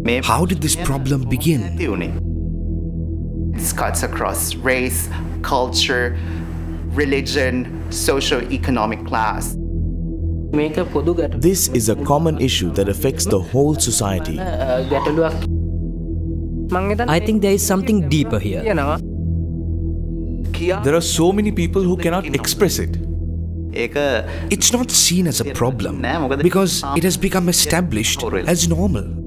How did this problem begin? This cuts across race, culture, religion, socio-economic class. This is a common issue that affects the whole society. I think there is something deeper here. There are so many people who cannot express it. It's not seen as a problem because it has become established as normal.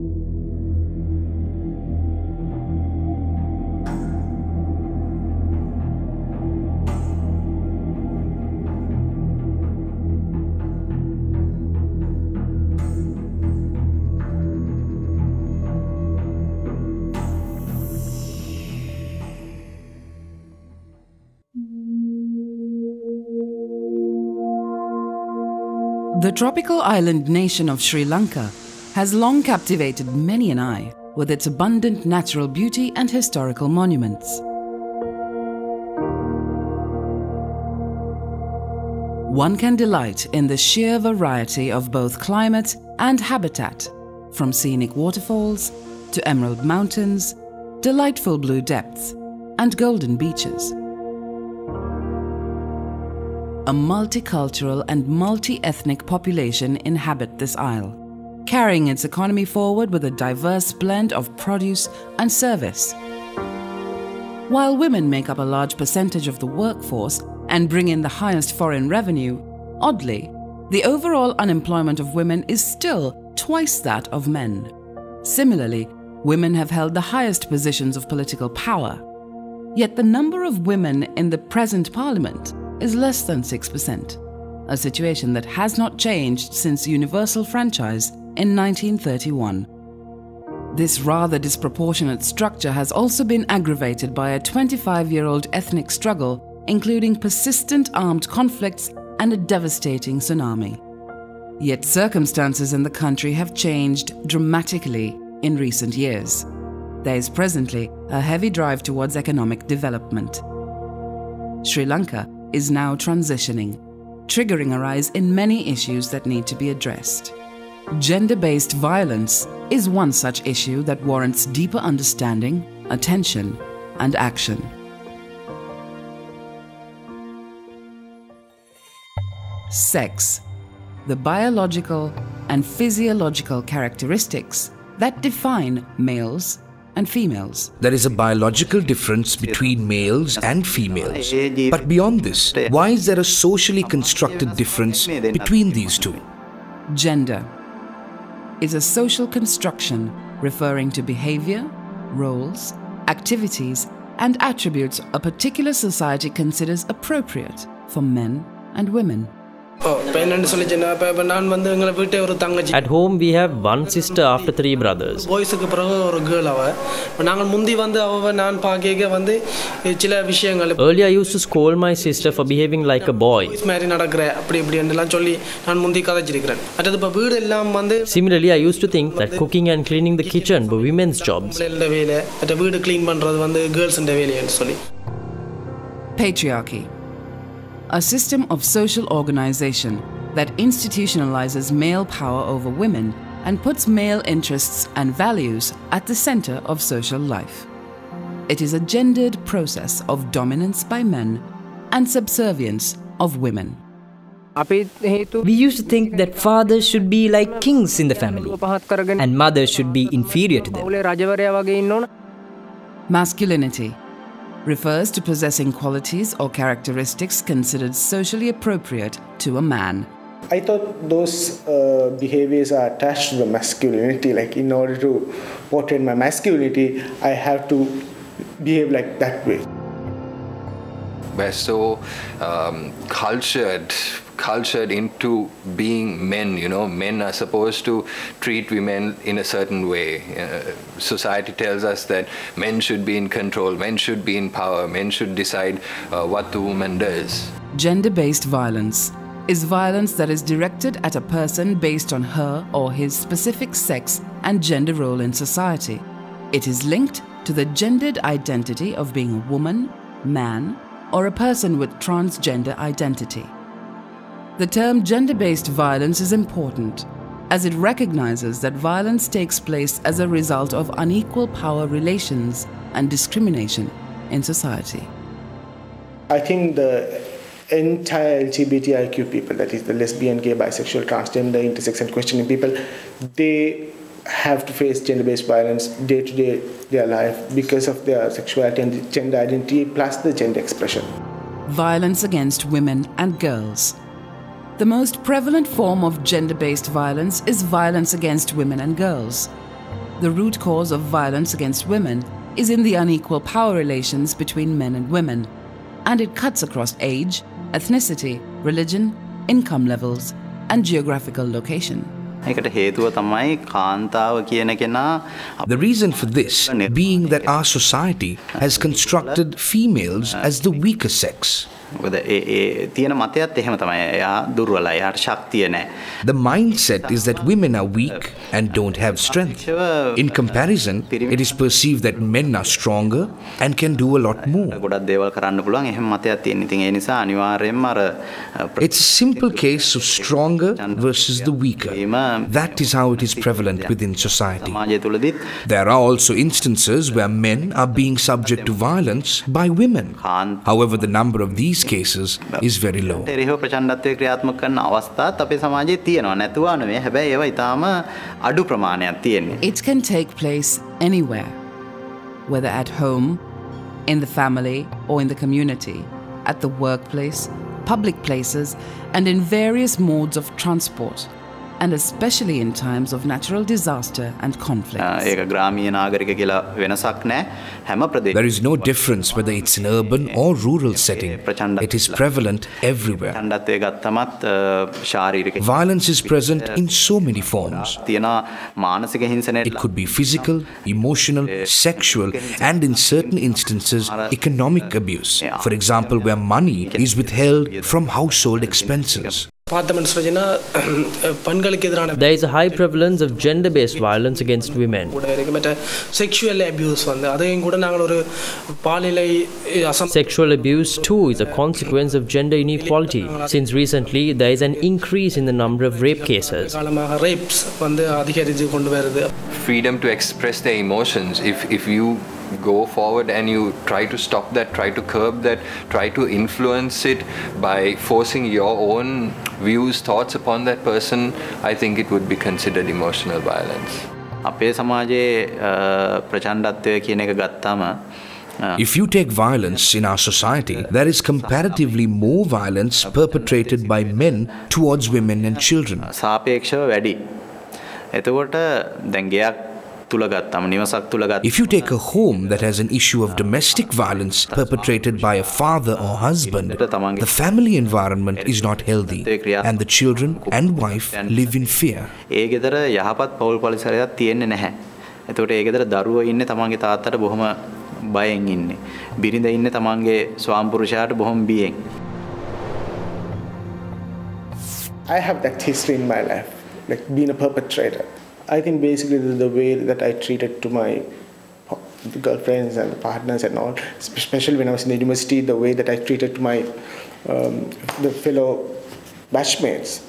The tropical island nation of Sri Lanka has long captivated many an eye with its abundant natural beauty and historical monuments. One can delight in the sheer variety of both climate and habitat, from scenic waterfalls to emerald mountains, delightful blue depths, and golden beaches. A multicultural and multi-ethnic population inhabit this isle, carrying its economy forward with a diverse blend of produce and service. While women make up a large percentage of the workforce and bring in the highest foreign revenue, oddly, the overall unemployment of women is still twice that of men. Similarly, women have held the highest positions of political power. Yet the number of women in the present parliament is less than 6%, a situation that has not changed since universal franchise in 1931. This rather disproportionate structure has also been aggravated by a 25-year-old ethnic struggle, including persistent armed conflicts and a devastating tsunami. Yet circumstances in the country have changed dramatically in recent years. There is presently a heavy drive towards economic development. Sri Lanka is now transitioning, triggering a rise in many issues that need to be addressed. Gender-based violence is one such issue that warrants deeper understanding, attention, and action. Sex, the biological and physiological characteristics that define males and females. There is a biological difference between males and females. But beyond this, why is there a socially constructed difference between these two? Gender is a social construction referring to behavior, roles, activities, and attributes a particular society considers appropriate for men and women. At home, we have one sister after 3 brothers. Earlier, I used to scold my sister for behaving like a boy. Similarly, I used to think that cooking and cleaning the kitchen were women's jobs. Patriarchy, a system of social organization that institutionalizes male power over women and puts male interests and values at the center of social life. It is a gendered process of dominance by men and subservience of women. We used to think that fathers should be like kings in the family and mothers should be inferior to them. Masculinity refers to possessing qualities or characteristics considered socially appropriate to a man. I thought those behaviors are attached to the masculinity. Like, in order to portray my masculinity, I have to behave like that way. We're so cultured into being men, men are supposed to treat women in a certain way. Society tells us that men should be in control, men should be in power, men should decide what the woman does. Gender-based violence is violence that is directed at a person based on her or his specific sex and gender role in society. It is linked to the gendered identity of being a woman, man, or a person with transgender identity. The term gender-based violence is important as it recognizes that violence takes place as a result of unequal power relations and discrimination in society. I think the entire LGBTIQ people, that is the lesbian, gay, bisexual, transgender, intersex and questioning people, they have to face gender-based violence day to day their life because of their sexuality and gender identity plus the gender expression. Violence against women and girls. The most prevalent form of gender-based violence is violence against women and girls. The root cause of violence against women is in the unequal power relations between men and women, and it cuts across age, ethnicity, religion, income levels, and geographical location. The reason for this being that our society has constructed females as the weaker sex. The mindset is that women are weak and don't have strength. In comparison, it is perceived that men are stronger and can do a lot more. It's a simple case of stronger versus the weaker. That is how it is prevalent within society. There are also instances where men are being subject to violence by women. However, the number of these cases is very low. It can take place anywhere, whether at home, in the family, or in the community, at the workplace, public places, and in various modes of transport, and especially in times of natural disaster and conflicts. There is no difference whether it's an urban or rural setting. It is prevalent everywhere. Violence is present in so many forms. It could be physical, emotional, sexual, and in certain instances, economic abuse. For example, where money is withheld from household expenses. There is a high prevalence of gender-based violence against women. Sexual abuse. Sexual abuse too is a consequence of gender inequality, since recently there is an increase in the number of rape cases. Freedom to express their emotions. If you go forward and you try to stop that, try to curb that, try to influence it by forcing your own views, thoughts upon that person, I think it would be considered emotional violence. If you take violence in our society, there is comparatively more violence perpetrated by men towards women and children. If you take a home that has an issue of domestic violence perpetrated by a father or husband, the family environment is not healthy, and the children and wife live in fear. I have that history in my life, like being a perpetrator. I think basically the way that I treated to my girlfriends and partners and all, especially when I was in the university, the way that I treated to my the fellow batchmates,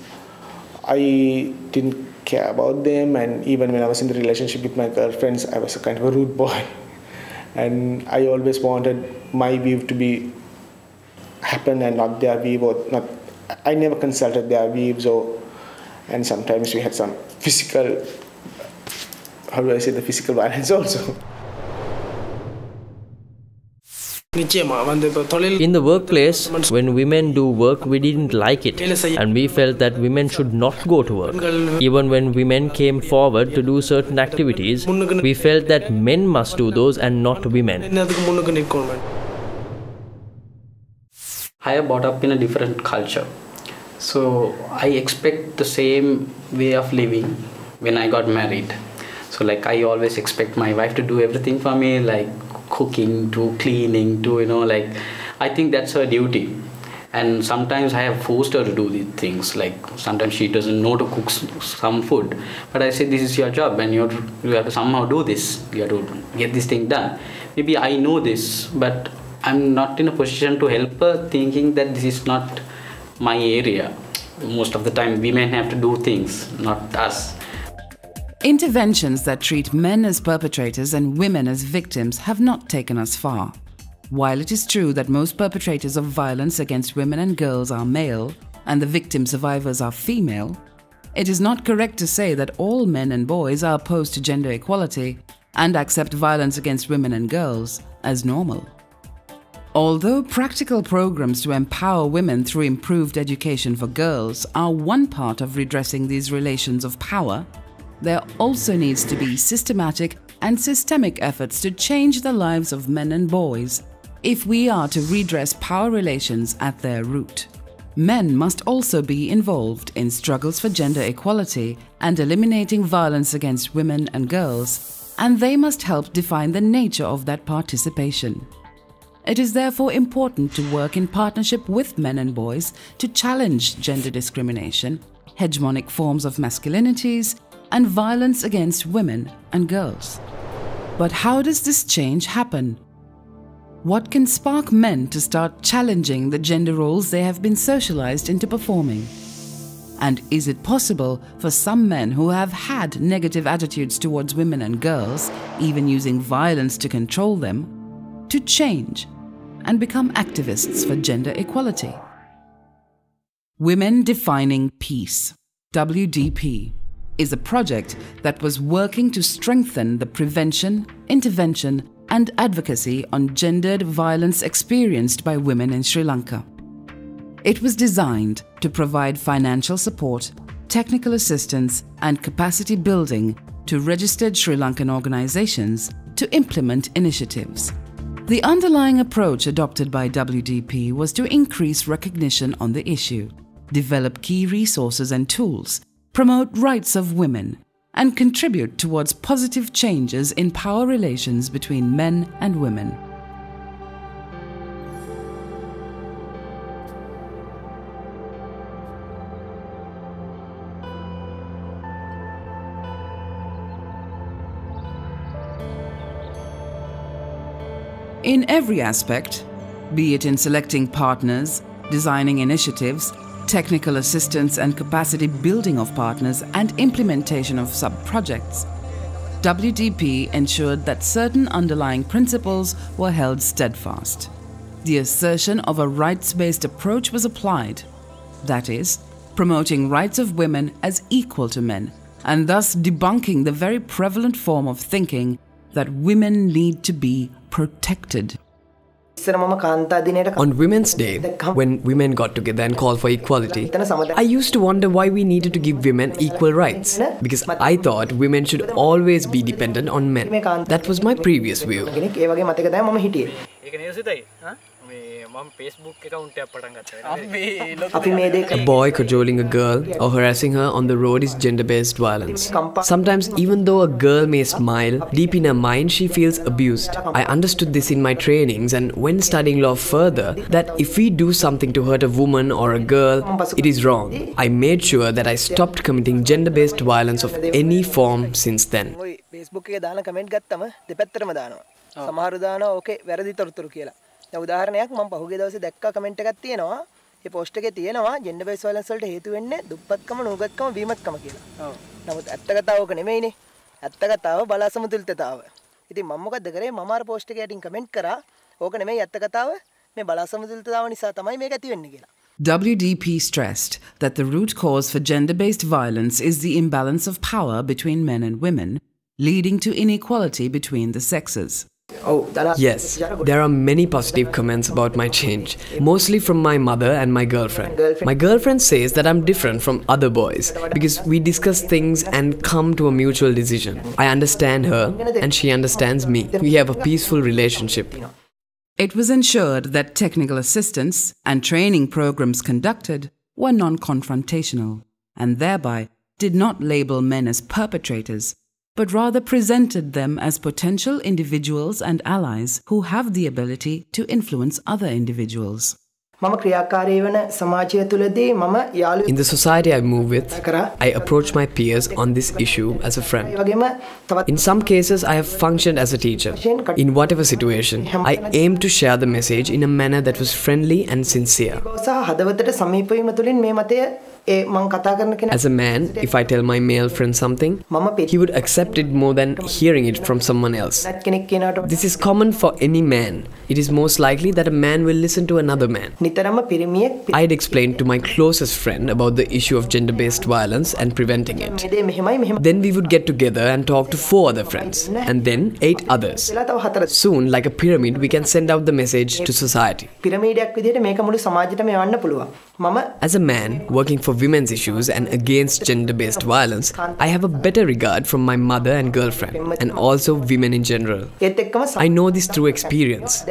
I didn't care about them, and even when I was in the relationship with my girlfriends, I was a kind of a rude boy, and I always wanted my view to be happen and not their view, or not. I never consulted their views, and sometimes we had some physical. How do I say, the physical violence also? In the workplace, when women do work, we didn't like it, and we felt that women should not go to work. Even when women came forward to do certain activities, we felt that men must do those and not women. I am brought up in a different culture, so I expect the same way of living when I got married. So like I always expect my wife to do everything for me, like cooking to cleaning to, like I think that's her duty. And sometimes I have forced her to do these things, like sometimes she doesn't know to cook some food, but I say this is your job and you have to somehow do this, you have to get this thing done. Maybe I know this, but I'm not in a position to help her, thinking that this is not my area. most of the time women have to do things, not us. Interventions that treat men as perpetrators and women as victims have not taken us far. While it is true that most perpetrators of violence against women and girls are male and the victim survivors are female, it is not correct to say that all men and boys are opposed to gender equality and accept violence against women and girls as normal. Although practical programs to empower women through improved education for girls are one part of redressing these relations of power, there also needs to be systematic and systemic efforts to change the lives of men and boys if we are to redress power relations at their root. Men must also be involved in struggles for gender equality and eliminating violence against women and girls, and they must help define the nature of that participation. It is therefore important to work in partnership with men and boys to challenge gender discrimination, hegemonic forms of masculinities, and violence against women and girls. But how does this change happen? What can spark men to start challenging the gender roles they have been socialized into performing? And is it possible for some men who have had negative attitudes towards women and girls, even using violence to control them, to change and become activists for gender equality? Women Defining Peace, WDP, is a project that was working to strengthen the prevention, intervention, and advocacy on gendered violence experienced by women in Sri Lanka. It was designed to provide financial support, technical assistance, and capacity building to registered Sri Lankan organizations to implement initiatives. The underlying approach adopted by WDP was to increase recognition on the issue, develop key resources and tools, promote rights of women, and contribute towards positive changes in power relations between men and women. In every aspect, be it in selecting partners, designing initiatives, technical assistance and capacity building of partners, and implementation of sub-projects, WDP ensured that certain underlying principles were held steadfast. The assertion of a rights-based approach was applied, that is, promoting rights of women as equal to men, and thus debunking the very prevalent form of thinking that women need to be protected. On Women's Day, when women got together and called for equality, I used to wonder why we needed to give women equal rights, because I thought women should always be dependent on men. That was my previous view. A boy cajoling a girl or harassing her on the road is gender-based violence. Sometimes, even though a girl may smile, deep in her mind she feels abused. I understood this in my trainings and when studying law further, that if we do something to hurt a woman or a girl, it is wrong. I made sure that I stopped committing gender-based violence of any form since then. උදාහරණයක් මම පහුගිය දවසේ දැක්ක comment එකක් තියෙනවා. ඒ post එකේ තියෙනවා gender base violence වලට හේතු වෙන්නේ දුප්පත්කම, නුගත්කම, වීමත්කම කියලා. නමුත් ඇත්ත කතාව ඕක නෙමෙයිනේ. ඇත්ත කතාව බලාසමතුලිතතාව. ඉතින් මම මොකද්ද කරේ? මම අර පෝස්ට් එකේ යටින් කමෙන්ට් කරා ඕක නෙමෙයි ඇත්ත කතාව මේ බලාසමතුලිතතාව නිසා තමයි මේක ඇති වෙන්නේ කියලා. WDP stressed that the root cause for gender-based violence is the imbalance of power between men and women, leading to inequality between the sexes. Yes, there are many positive comments about my change, mostly from my mother and my girlfriend. My girlfriend says that I'm different from other boys because we discuss things and come to a mutual decision. I understand her and she understands me. We have a peaceful relationship. It was ensured that technical assistance and training programs conducted were non-confrontational and thereby did not label men as perpetrators, but rather presented them as potential individuals and allies who have the ability to influence other individuals. In the society I move with, I approach my peers on this issue as a friend. In some cases, I have functioned as a teacher. In whatever situation, I aim to share the message in a manner that was friendly and sincere. As a man, if I tell my male friend something, he would accept it more than hearing it from someone else. This is common for any man. It is most likely that a man will listen to another man. I'd explain to my closest friend about the issue of gender-based violence and preventing it. Then we would get together and talk to 4 other friends, and then 8 others. Soon, like a pyramid, we can send out the message to society. As a man working for women's issues and against gender-based violence, I have a better regard from my mother and girlfriend, and also women in general. I know this through experience.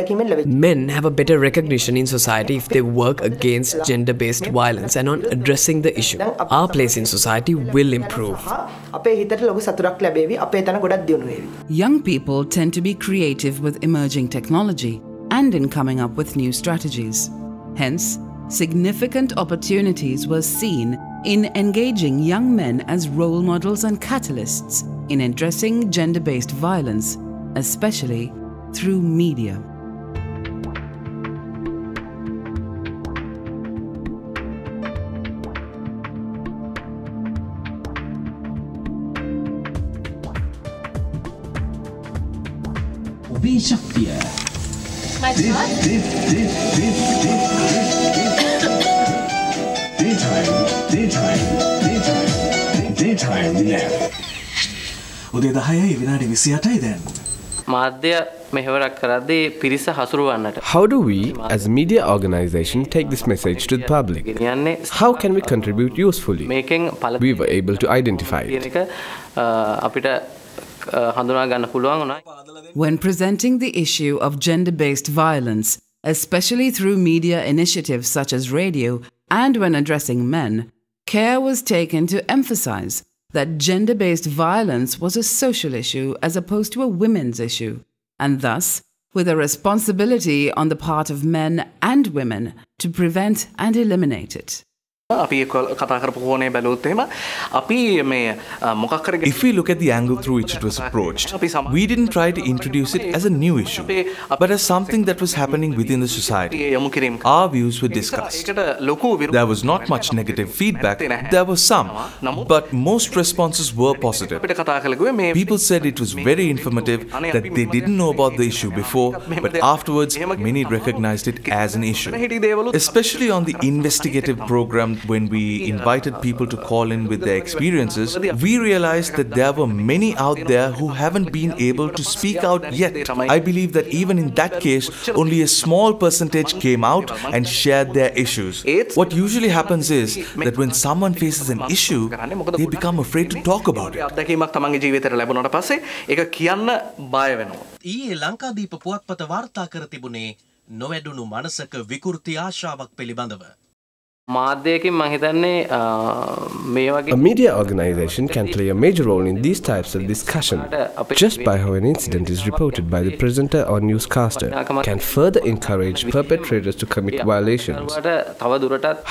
Men have a better recognition in society if they work against gender-based violence and on addressing the issue. Our place in society will improve. Young people tend to be creative with emerging technology and in coming up with new strategies. Hence, significant opportunities were seen in engaging young men as role models and catalysts in addressing gender-based violence, especially through media. Daytime nap. උදේ 10යි විනාඩි 28යි දැන්. මාධ්‍ය මෙහෙවරක් කරද්දී පිරිස හසුරුවන්නට. How do we, as a media organization, take this message to the public? How can we contribute usefully? We were able to identify it. When presenting the issue of gender-based violence, especially through media initiatives such as radio, and when addressing men, care was taken to emphasize that gender-based violence was a social issue as opposed to a women's issue, and thus with a responsibility on the part of men and women to prevent and eliminate it. If we look at the angle through which it was approached, we didn't try to introduce it as a new issue, but as something that was happening within the society. Our views were discussed. There was not much negative feedback, there was some, but most responses were positive. People said it was very informative, that they didn't know about the issue before, but afterwards many recognized it as an issue. Especially on the investigative program, when we invited people to call in with their experiences, we realized that there were many out there who haven't been able to speak out yet. I believe that even in that case, only a small percentage came out and shared their issues. What usually happens is that when someone faces an issue, they become afraid to talk about it. ඊයේ ලංකාදීප පුවත්පත වාර්තා කර තිබුණේ නොවැඩුණු මනසක විකෘති ආශාවක් පිළිබඳව. A media organization can play a major role in these types of discussion. Just by how an incident is reported by the presenter or newscaster can further encourage perpetrators to commit violations.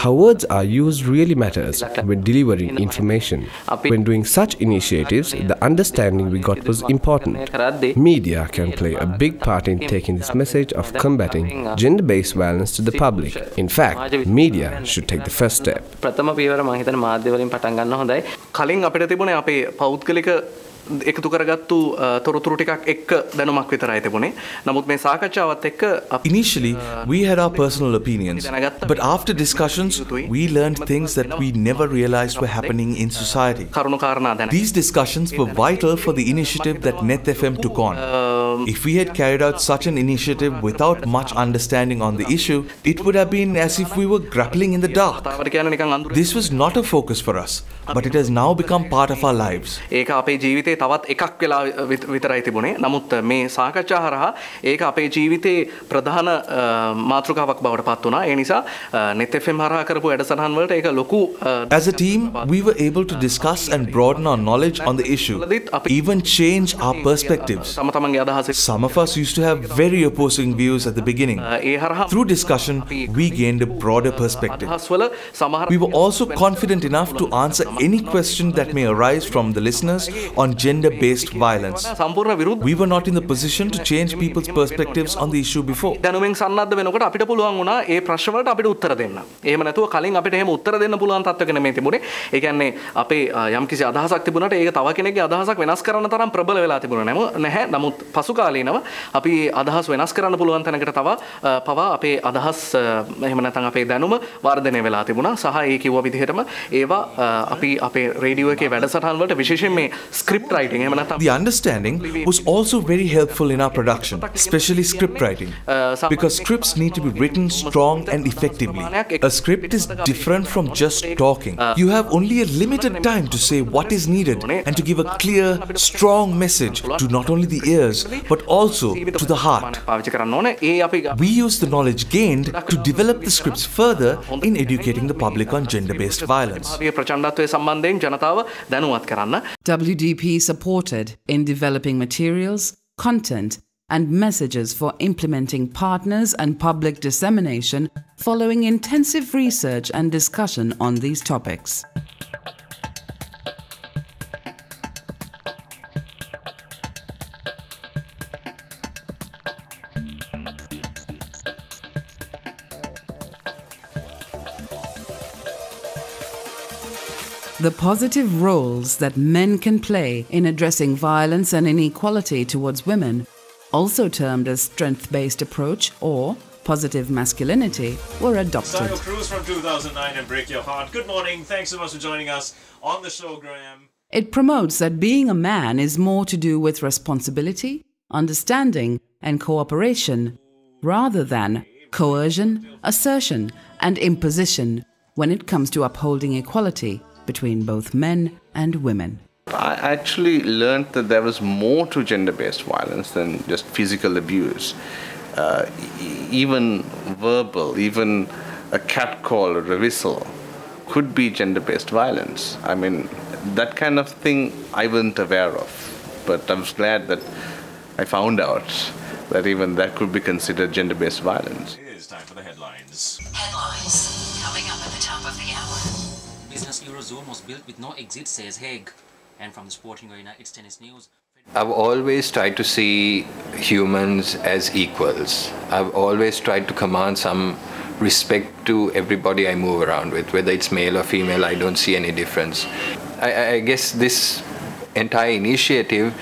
How words are used really matters when delivering information. When doing such initiatives, the understanding we got was important. Media can play a big part in taking this message of combating gender-based violence to the public. In fact, media should take the first step. ප්‍රථම පියවර මම හිතන්නේ මාධ්‍ය වලින් පටන් ගන්න හොඳයි. කලින් අපිට තිබුණේ අපේ පෞද්ගලික එකතු කරගත්තු තොරතුරු ටිකක් එක්ක දැනුමක් විතරයි තිබුණේ. නමුත් මේ සාකච්ඡාවත් එක්ක initially we had our personal opinions, but after discussions we learned things that we never realized were happening in society. These discussions were vital for the initiative that Net FM took on. If we had carried out such an initiative without much understanding on the issue, it would have been as if we were grappling in the dark. This was not a focus for us, but it has now become part of our lives. ඒක අපේ ජීවිතේ තවත් එකක් වෙලා විතරයි තිබුණේ. නමුත් මේ සාකච්ඡා හරහා ඒක අපේ ජීවිතේ ප්‍රධාන මාතෘකාවක් බවට පත් වුණා. ඒ නිසා Net FM හරහා කරපු වැඩසටහන් වලට ඒක ලොකු As a team, we were able to discuss and broaden our knowledge on the issue, even change our perspectives. තම තමන්ගේ අදහස් Some of us used to have very opposing views at the beginning. Through discussion, we gained a broader perspective. We were also confident enough to answer any question that may arise from the listeners on gender-based violence. We were not in the position to change people's perspectives on the issue before. ඒ කියන්නේ අපේ යම්කිසි අදහසක් තිබුණාට ඒක තව කෙනෙක්ගේ අදහසක් වෙනස් කරන තරම් ප්‍රබල වෙලා තිබුණා නැහැ. නමුත් පසු කාලීනව අපි අදහස් වෙනස් කරන්න පුළුවන් තැනකට පවා අපේ අදහස් එහෙම නැත්නම් අපේ දැනුම වර්ධනය වෙලා තිබුණා. සහ ඒ කිව්ව විදිහටම ඒවා අපි අපේ රේඩියෝ එකේ වැඩසටහන් වලට විශේෂයෙන් මේ ස්ක්‍රිප්ට් රයිටින් එහෙම නැත්නම් The understanding was also very helpful in our production, especially script writing, because scripts need to be written strong and effectively. A script is different from just talking. You have only a limited time to say what is needed and to give a clear, strong message to not only the ears but also to the heart. We use the knowledge gained to develop the scripts further in educating the public on gender-based violence. WDP supported in developing materials, content, and messages for implementing partners and public dissemination following intensive research and discussion on these topics. The positive roles that men can play in addressing violence and inequality towards women, also termed as strength-based approach or positive masculinity, were adopted. So, Cruise from 2009 and Break Your Heart. Good morning. Thanks so much for joining us on the show, Graham. It promotes that being a man is more to do with responsibility, understanding, and cooperation, rather than coercion, assertion, and imposition when it comes to upholding equality between both men and women. I actually learned that there was more to gender-based violence than just physical abuse. Even verbal, even a catcall or a whistle could be gender-based violence. I mean, that kind of thing I wasn't aware of. But I was glad that I found out that even that could be considered gender-based violence. It is time for the headlines. Headlines coming up at the top of the hour. Business Eurozone was built with no exit, says Hague. And from the sporting arena, it's tennis news. I've always tried to see humans as equals. I've always tried to command some respect to everybody I move around with, whether it's male or female, I don't see any difference. I guess this entire initiative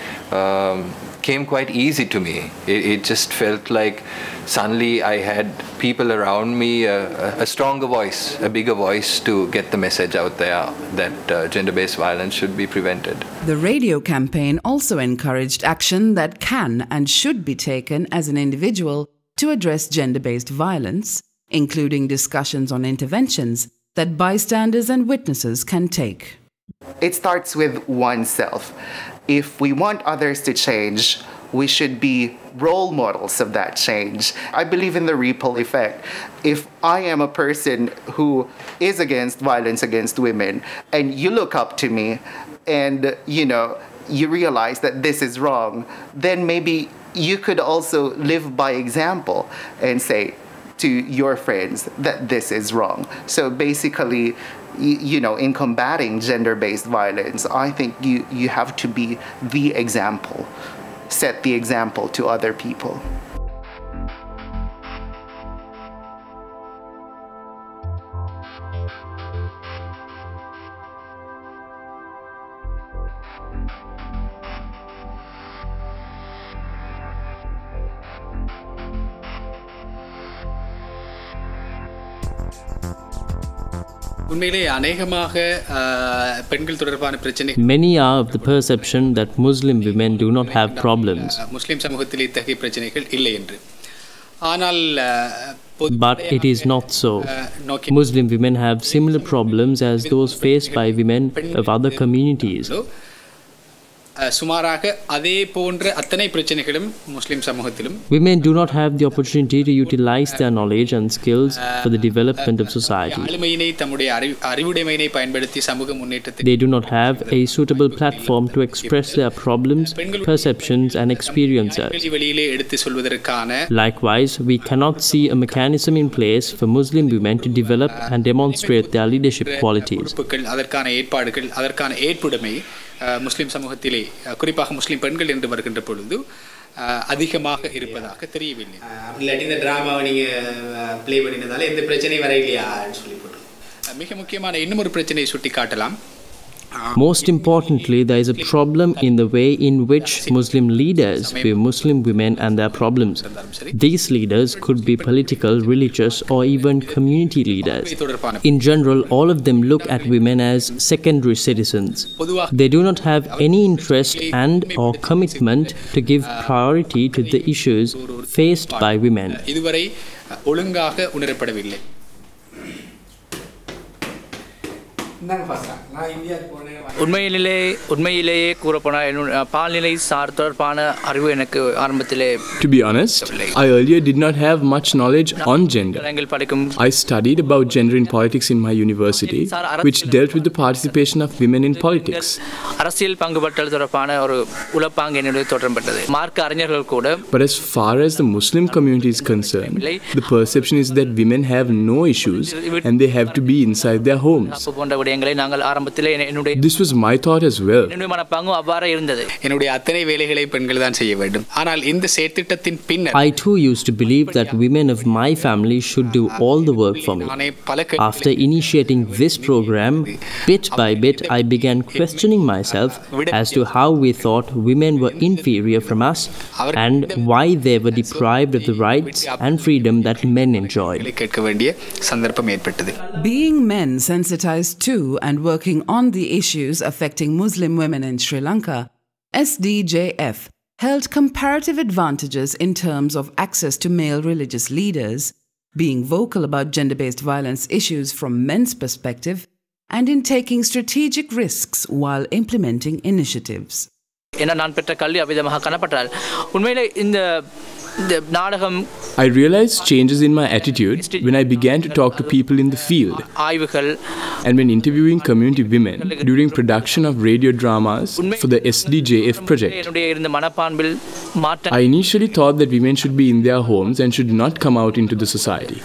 came quite easy to me. It just felt like suddenly I had people around me, a stronger voice, a bigger voice to get the message out there that gender-based violence should be prevented. The radio campaign also encouraged action that can and should be taken as an individual to address gender-based violence, including discussions on interventions that bystanders and witnesses can take. It starts with oneself. If we want others to change, we should be role models of that change. I believe in the ripple effect. If I am a person who is against violence against women and you look up to me and, you realize that this is wrong, then maybe you could also live by example and say to your friends that this is wrong. So basically, in combating gender-based violence, I think you have to be the example. Set the example to other people. Many are of the perception that Muslim women do not have problems. But it is not so. Muslim women have similar problems as those faced by women of other communities. சுமாராக அதே போன்ற அத்தனை பிரச்சனைகளும் முஸ்லிம் சமூகத்திலும் Women do not have the opportunity to utilize their knowledge and skills for the development of society. ஆளுமையினை தம்முடைய அறிவுடைமையினை பயன்படுத்தி சமூக முன்னேற்றத்தை They do not have a suitable platform to express their problems, perceptions and experiences. வெளியிலே எடுத்து சொல்வதற்கான Likewise, we cannot see a mechanism in place for Muslim women to develop and demonstrate their leadership qualities. அதற்கான ஏற்பாடுகள் அதற்கான ஏற்புடைமை முஸ்லிம் சமூகத்திலே குறிப்பாக முஸ்லிம் பெண்கள் என்று வருகின்ற பொழுது அதிகமாக இருப்பதாக தெரியவில்லை. இல்லாட்டி இந்த டிராமாவை நீங்கள் ப்ளே பண்ணினதால எந்த பிரச்சனையும் வர இல்லையான்னு சொல்லி போட்டு மிக முக்கியமான இன்னும் ஒரு பிரச்சனையை சுட்டி காட்டலாம். Most importantly, there is a problem in the way in which Muslim leaders view Muslim women and their problems. These leaders could be political, religious, or even community leaders. In general, all of them look at women as secondary citizens. They do not have any interest and or commitment to give priority to the issues faced by women. இதுவரை ஒழுங்காக உணரப்படவில்லை. உண்மையிலேயே கூறப்போனால் பால்நிலை sir தொடர்பான அறிவு எனக்கு ஆரம்பத்திலே To be honest, I earlier did not have much knowledge on gender. I studied about gender in politics in my university, which dealt with the participation of women in politics. அரசியல் பங்குபற்றல் தொடர்பான ஒரு உளப்பாங்கு என்னுடைய தோற்றப்பட்டது. மார்க்க அறிஞர்கள் கூட But as far as the Muslim community is concerned, the perception is that women have no issues and they have to be inside their homes. This was my thought as well. I too used to believe that women of my family should do all the work for me. After initiating this program, bit by bit I began questioning myself as to how we thought women were inferior from us and why they were deprived of the rights and freedom that men enjoyed. Being men sensitized to and working on the issues affecting Muslim women in Sri Lanka, SDJF held comparative advantages in terms of access to male religious leaders, being vocal about gender-based violence issues from men's perspective, and in taking strategic risks while implementing initiatives. I realized changes in my attitude when I began to talk to people in the field and when interviewing community women during production of radio dramas for the SDJF project. I initially thought that women should be in their homes and should not come out into the society.